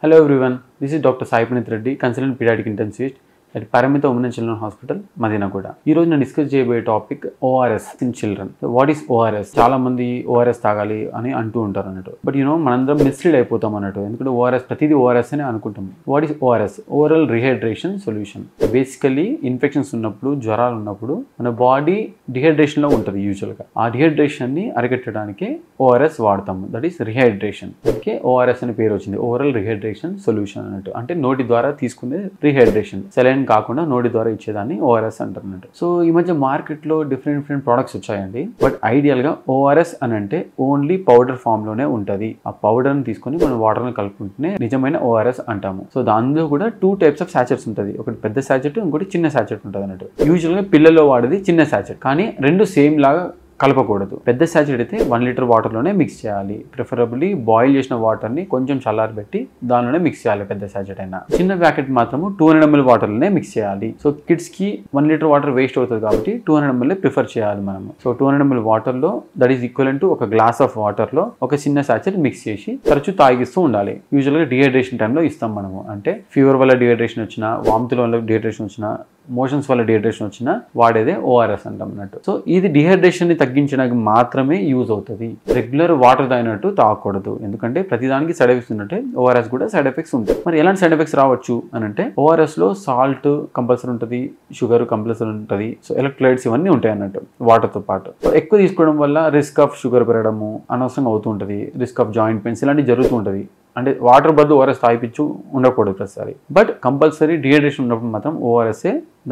Hello everyone, this is Dr. Sai Punit Reddy, consultant pediatric intensivist at Paramita Women and Children Hospital, Madinaguda. ఈ రోజు నేను discuss చేయబోయే topic ORS in children. What is ORS? చాలా మంది ORS తాగాలి అని అంటూ ఉంటారు అన్నట్టు. బట్ మనందరం మిస్లీడ్ అయిపోతాం అన్నట్టు. ఎందుకంటే ORS ప్రతిదీ ORS అని అనుకుంటాం. What is ORS? Oral rehydration solution. Basically infections ఉన్నప్పుడు, జ్వరాలు ఉన్నప్పుడు మన బాడీ డిహైడ్రేషన్ లో ఉంటుంది యూజువల్గా. ఆ డిహైడ్రేషన్ ని అరికట్టడానికి ORS వాడతాము. That is rehydration. అందుకే ORS అనే పేరు వచ్చింది. ఓరల్ రీహైడ్రేషన్ సొల్యూషన్ అన్నట్టు. అంటే నోటి ద్వారా తీసుకునే రీహైడ్రేషన్. సెలైన్ కాకుండా నోటి ద్వారా ఇచ్చేదాన్ని ORS అంటారు. సో ఈ మధ్య మార్కెట్ లో డిఫరెంట్ ప్రొడక్ట్స్ వచ్చాయండి. బట్ ఐడియల్ గా ORS అని అంటే ఓన్లీ పౌడర్ ఫామ్ లోనే ఉంటది. ఆ పౌడర్ ని తీసుకొని మనం వాటర్ ని కలుపుకుంటేనే నిజమైన ORS అంటాము. సో దానిలో కూడా 2 టైప్స్ ఆఫ్ సాచెట్స్ ఉంటుంది. ఒకటి పెద్ద సాచెట్, ఇంకోటి చిన్న సాచెట్ ఉంటుంది అన్నట్టు. యూజువల్ గా పిల్లల్లో వాడేది చిన్న సాచెట్, కానీ రెండు సేమ్ లాగా కలపకూడదు. పెద్ద సాచెట్ అయితే 1 లీటర్ వాటర్లోనే మిక్స్ చేయాలి. ప్రిఫరబుల్లీ బాయిల్ చేసిన వాటర్ని కొంచెం చల్లారబెట్టి దానిలోనే మిక్స్ చేయాలి పెద్ద సాచెట్ అయినా. చిన్న ప్యాకెట్ మాత్రము 200 ml వాటర్లోనే మిక్స్ చేయాలి. సో కిడ్స్ కి 1 లీటర్ వాటర్ వేస్ట్ అవుతుంది కాబట్టి 200 ml ప్రిఫర్ చేయాలి మనము. సో 200 ml వాటర్లో దట్ ఈస్ ఈక్వల్ టు ఒక గ్లాస్ ఆఫ్ వాటర్లో ఒక చిన్న సాచెట్ మిక్స్ చేసి తరచూ తాగిస్తూ ఉండాలి. యూజువల్గా డిహైడ్రేషన్ టైంలో ఇస్తాం మనము. అంటే ఫీవర్ వల్ల డిహైడ్రేషన్ వచ్చినా, వామితుల వల్ల డిహైడ్రేషన్ వచ్చినా, మోషన్స్ వల్ల డిహైడ్రేషన్ వచ్చినా వాడేదే ORS అంటాం అన్నట్టు. సో ఇది డిహైడ్రేషన్ ని తగ్గించడానికి మాత్రమే యూజ్ అవుతుంది. రెగ్యులర్ వాటర్ తాగినట్టు తాగకూడదు. ఎందుకంటే ప్రతిదానికి సైడ్ ఎఫెక్ట్స్ ఉన్నట్టే ORS కూడా సైడ్ ఎఫెక్ట్స్ ఉంటాయి. మరి ఎలాంటి సైడ్ ఎఫెక్ట్స్ రావచ్చు అని అంటే, ORS లో సాల్ట్ కంపల్సరీ ఉంటుంది, షుగర్ కంపల్సరీ ఉంటుంది, సో ఎలక్ట్రోలైట్స్ ఇవన్నీ ఉంటాయి అన్నట్టు వాటర్ తో పాటు. ఎక్కువ తీసుకోవడం వల్ల రిస్క్ ఆఫ్ షుగర్ పెరగడము అనవసరంగా అవుతూ ఉంటుంది. రిస్క్ ఆఫ్ జాయింట్ పెయిన్స్ ఇలాంటివి జరుగుతూ ఉంటుంది. అంటే వాటర్ బదులు ORS తాగిపించు ఉండకూడదు ప్రతిసారి. బట్ కంపల్సరీ డిహైడ్రేషన్ ఉన్నప్పుడు మాత్రం ORS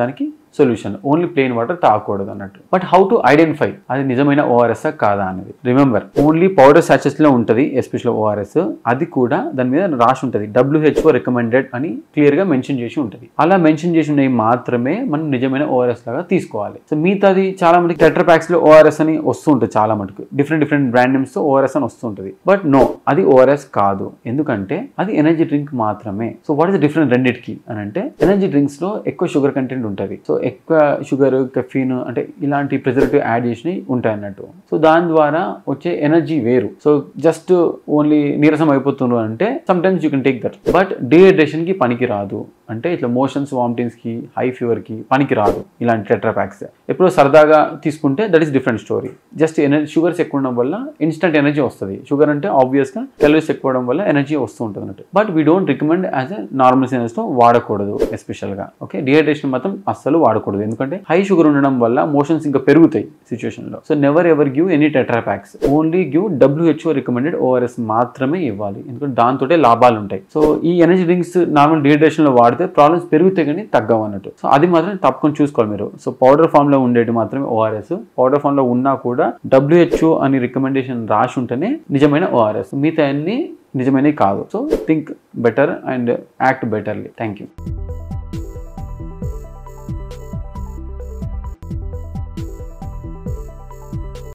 దానికి సొల్యూషన్. ఓన్లీ ప్లెయిన్ వాటర్ తాగకూడదు అన్నట్టు. బట్ హౌ టు ఐడెంటిఫై అది నిజమైన ORS కాదా అనేది? రిమెంబర్, ఓన్లీ పౌడర్ సాచెట్స్ లో ఉంటుంది ఎస్పెషల్ ORS. అది కూడా దాని మీద రాసి ఉంటుంది WHO రికమెండెడ్ అని క్లియర్ గా మెన్షన్ చేసి ఉంటుంది. అలా మెన్షన్ చేసి ఉన్నవి మాత్రమే మనం నిజమైన ORS లాగా తీసుకోవాలి. సో మిగతాది చాలా మంది టెట్రా ప్యాక్స్ లో ORS అని వస్తూ ఉంటుంది. చాలా మటుకు డిఫరెంట్ బ్రాండ్ నేమ్స్ తో ORS అని వస్తూ ఉంటుంది. బట్ నో, అది ORS కాదు. ఎందుకంటే అది ఎనర్జీ డ్రింక్ మాత్రమే. So what is the difference రెండింటికి అని అంటే, ఎనర్జీ డ్రింక్స్ లో ఎక్కువ షుగర్ కంటెంట్ ఉంటుంది. సో ఎక్కువ షుగర్, కెఫీన్ అంటే ఇలాంటి ప్రిజర్వేటివ్ యాడ్ చేసి ఉంటాయి అన్నట్టు. సో దాని ద్వారా వచ్చే ఎనర్జీ వేరు. సో జస్ట్ ఓన్లీ నీరసం అయిపోతున్నారు అంటే some times you can take that. But dehydration కి పనికి రాదు. అంటే ఇట్లా మోషన్స్, వామిటింగ్స్ కి, హై ఫీవర్ కి పనికి రాదు ఇలాంటి టెట్రా ప్యాక్స్. ఎప్పుడో సరదాగా తీసుకుంటే that is different story. Just energy, sugars ఎక్కువ ఉండడం వల్ల ఇన్స్టెంట్ ఎనర్జీ వస్తుంది. షుగర్ అంటే ఆబ్వియస్ గా క్యాలరీస్ ఎక్కువ అవడం వల్ల ఎనర్జీ వస్తూ ఉంటుంది అన్నట్టు. But we don't recommend as a normal sinners తో వాడకూడదు ఎస్పెషల్ గా. ఓకే, డిహైడ్రేషన్ మాత్రం అస్సలు వాడకూడదు. ఎందుకంటే హై షుగర్ ఉండడం వల్ల మోషన్స్ ఇంకా పెరుగుతాయి సిచ్యువేషన్ లో. So never ever give any tetra packs. Only give WHO recommended ORS మాత్రమే ఇవ్వాలి. ఎందుకంటే దాంతో లాభాలు ఉంటాయి. సో ఈ ఎనర్జీ డ్రింక్స్ నార్మల్ డిహైడ్రేషన్ లో వాడితే ప్రాబ్లమ్స్ పెరుగుతాయి కానీ తగ్గవు అన్నట్టు. సో అది మాత్రం తప్పకుండా చూసుకోవాలి మీరు. సో పౌడర్ ఫామ్ లో ఉండేది మాత్రమే ORS. పౌడర్ ఫామ్ లో ఉన్నా కూడా WHO అని రికమెండేషన్ రాసి ఉంటేనే నిజమైన ORS. మిగతా అన్ని నిజమైనవి కాదు. So think better and act betterly. Thank you.